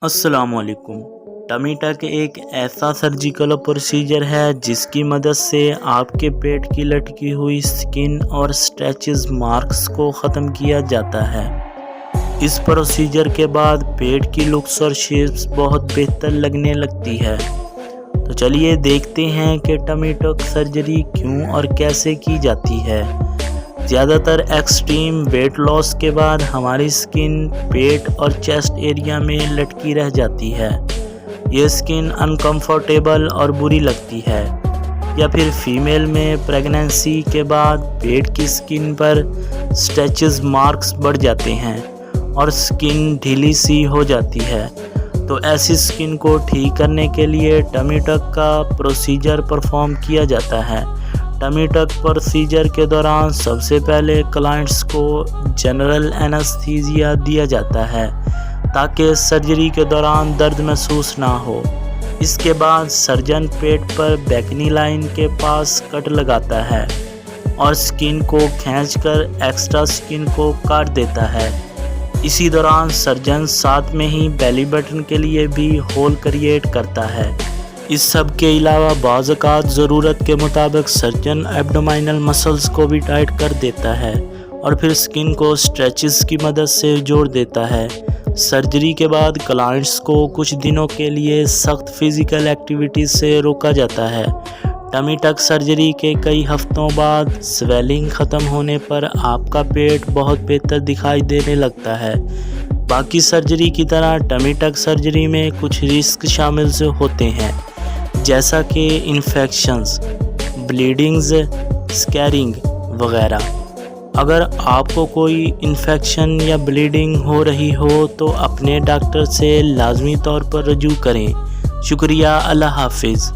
अस्सलामुअलैकुम। Tummy tuck एक ऐसा सर्जिकल प्रोसीजर है जिसकी मदद से आपके पेट की लटकी हुई स्किन और स्ट्रेचेस मार्क्स को ख़त्म किया जाता है। इस प्रोसीजर के बाद पेट की लुक्स और शेप्स बहुत बेहतर लगने लगती है। तो चलिए देखते हैं कि टमी टक सर्जरी क्यों और कैसे की जाती है। ज़्यादातर एक्सट्रीम वेट लॉस के बाद हमारी स्किन पेट और चेस्ट एरिया में लटकी रह जाती है। ये स्किन अनकंफर्टेबल और बुरी लगती है। या फिर फीमेल में प्रेगनेंसी के बाद पेट की स्किन पर स्ट्रेचेस मार्क्स बढ़ जाते हैं और स्किन ढीली सी हो जाती है। तो ऐसी स्किन को ठीक करने के लिए टमी टक का प्रोसीजर परफॉर्म किया जाता है। टमी टक प्रोसीजर के दौरान सबसे पहले क्लाइंट्स को जनरल एनेस्थीसिया दिया जाता है ताकि सर्जरी के दौरान दर्द महसूस ना हो। इसके बाद सर्जन पेट पर बैकनी लाइन के पास कट लगाता है और स्किन को खींचकर एक्स्ट्रा स्किन को काट देता है। इसी दौरान सर्जन साथ में ही बेली बटन के लिए भी होल क्रिएट करता है। इस सब के अलावा बाज़ औक़ात ज़रूरत के मुताबिक सर्जन एब्डोमिनल मसल्स को भी टाइट कर देता है और फिर स्किन को स्ट्रेचेस की मदद से जोड़ देता है। सर्जरी के बाद क्लाइंट्स को कुछ दिनों के लिए सख्त फिज़िकल एक्टिविटीज़ से रोका जाता है। टमी टक सर्जरी के कई हफ्तों बाद स्वेलिंग ख़त्म होने पर आपका पेट बहुत बेहतर दिखाई देने लगता है। बाकी सर्जरी की तरह टमी टक सर्जरी में कुछ रिस्क शामिल होते हैं, जैसा कि इन्फेक्शंस, ब्लीडिंग्स, स्कैरिंग वगैरह। अगर आपको कोई इन्फेक्शन या ब्लीडिंग हो रही हो तो अपने डॉक्टर से लाजमी तौर पर रजू करें। शुक्रिया, अल्लाह हाफिज़।